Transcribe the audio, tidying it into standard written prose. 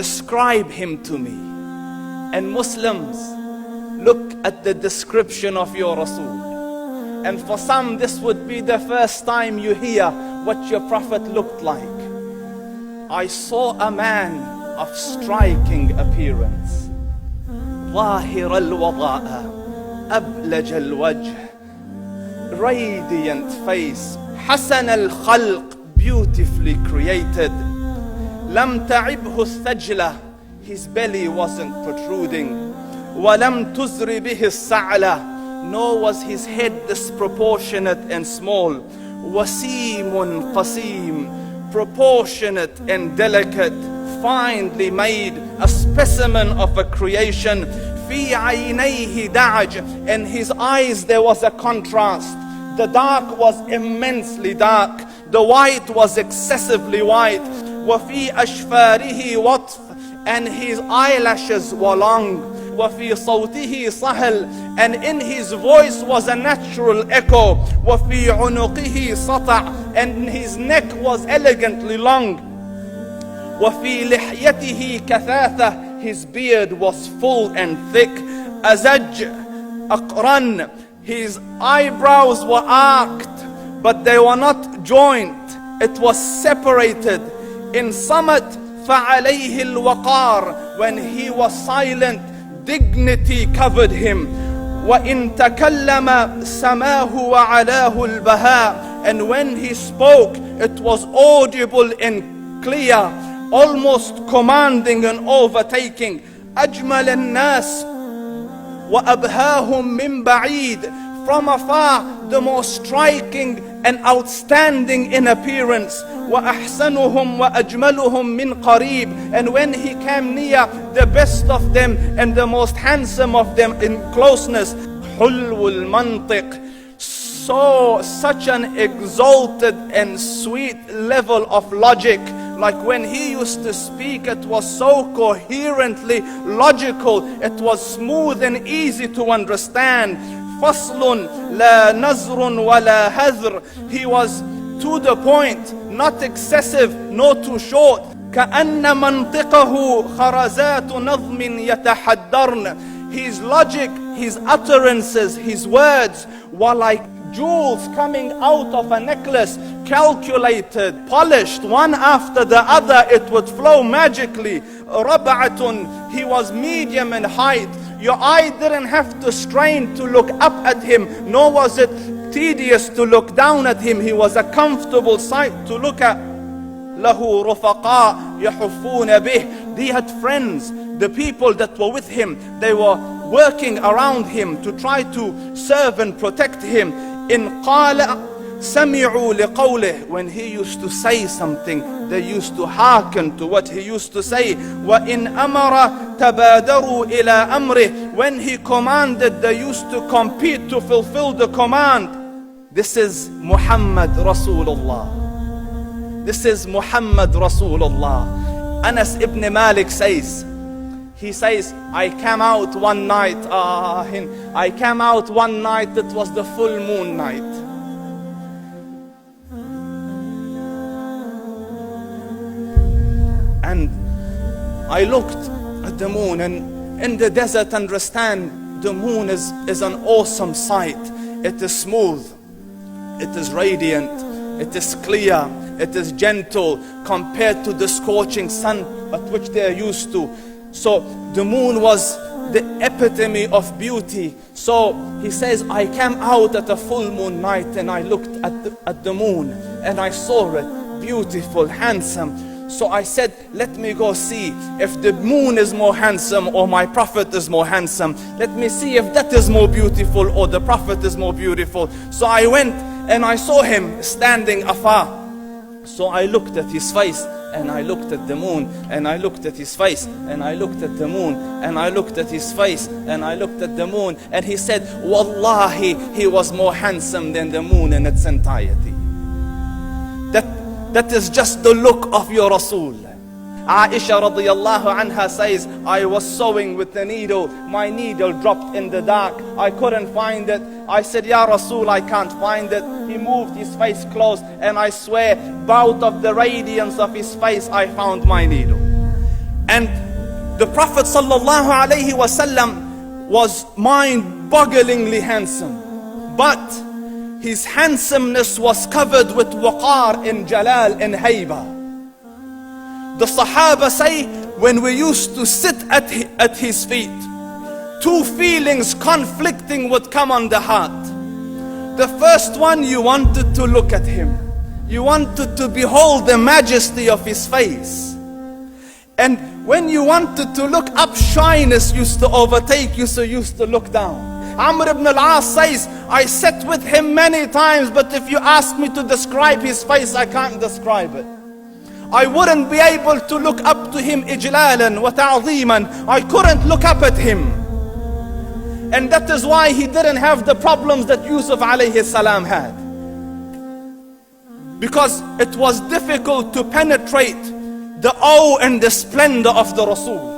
describe him to me. And Muslims, look at the description of your Rasul. And for some, this would be the first time you hear what your Prophet looked like. I saw a man of striking appearance. ظاهر الوضاء أبلج الوجه, radiant face, حسن الخلق, beautifully created. لم تعبه الثجلة, his belly wasn't protruding. ولم تزر به السعلة, nor was his head disproportionate and small. وسيم قسيم, proportionate and delicate, finely made, a specimen of a creation. في عينيه دعج, in his eyes there was a contrast. The dark was immensely dark, the white was excessively white. وفي أشفاره وطف, and his eyelashes were long. وفي صوته صهل, and in his voice was a natural echo. وفي عنقه سطع, and his neck was elegantly long. وفي لحيته كثاثة, his beard was full and thick. أزج أقرن, his eyebrows were arched, but they were not joined. It was separated. In summit فعليه الوقار, when he was silent, dignity covered him. وإن تكلم سماه وعلاه البهاء, and when he spoke, it was audible and clear, almost commanding and overtaking. أجمل الناس وأبهاهم من بعيد, from afar the most striking and outstanding in appearance. وأحسنهم وأجملهم من قريب, and when he came near, the best of them and the most handsome of them in closeness. حلو المنطق, such an exalted and sweet level of logic. Like when he used to speak, it was so coherently logical, it was smooth and easy to understand. فصل لا نزر ولا هذر, he was to the point, not excessive nor too short. كأن منطقه خرزات نظم يتحدرن, his logic, his utterances, his words were like jewels coming out of a necklace, calculated, polished, one after the other, it would flow magically. ربعة, he was medium in height. Your eye didn't have to strain to look up at him, nor was it tedious to look down at him. He was a comfortable sight to look at. له رفقاء يحفون به, he had friends, the people that were with him, they were working around him to try to serve and protect him. إن قال سمعوا لقوله, when he used to say something, they used to hearken to what he used to say. وإن أمر تبادروا إلى أمره, when he commanded, they used to compete to fulfill the command. This is Muhammad Rasulullah. This is Muhammad Rasulullah. Anas ibn Malik says, he says, I came out one night, it was the full moon night. And I looked at the moon, and in the desert, understand, the moon is an awesome sight. It is smooth, it is radiant, it is clear, it is gentle compared to the scorching sun at which they are used to. So the moon was the epitome of beauty. So he says, I came out at a full moon night and I looked at the moon and I saw it beautiful, handsome. So I said, let me go see if the moon is more handsome or my Prophet is more handsome. Let me see if that is more beautiful or the Prophet is more beautiful. So I went and I saw him standing afar. So I looked at his face and I looked at the moon, and I looked at his face, and I looked at the moon, and I looked at his face, and I looked at the moon, and he said, Wallahi, he was more handsome than the moon in its entirety. That is just the look of your Rasul. Aisha radiyallahu anha says, I was sewing with the needle, my needle dropped in the dark, I couldn't find it. I said, Ya Rasul, I can't find it. He moved his face close, and I swear, out of the radiance of his face, I found my needle. And the Prophet sallallahu alaihi wasallam was mind-bogglingly handsome, but his handsomeness was covered with waqar and jalal and hayba. The Sahaba say, when we used to sit at his feet, two feelings conflicting would come on the heart. The first one, you wanted to look at him. You wanted to behold the majesty of his face. And when you wanted to look up, shyness used to overtake you, so you used to look down. Amr ibn al-As says, I sat with him many times, but if you ask me to describe his face, I can't describe it. I wouldn't be able to look up to him ijlalan wa ta'zeeman. I couldn't look up at him. And that is why he didn't have the problems that Yusuf alayhi salam had. Because it was difficult to penetrate the awe and the splendor of the Rasul.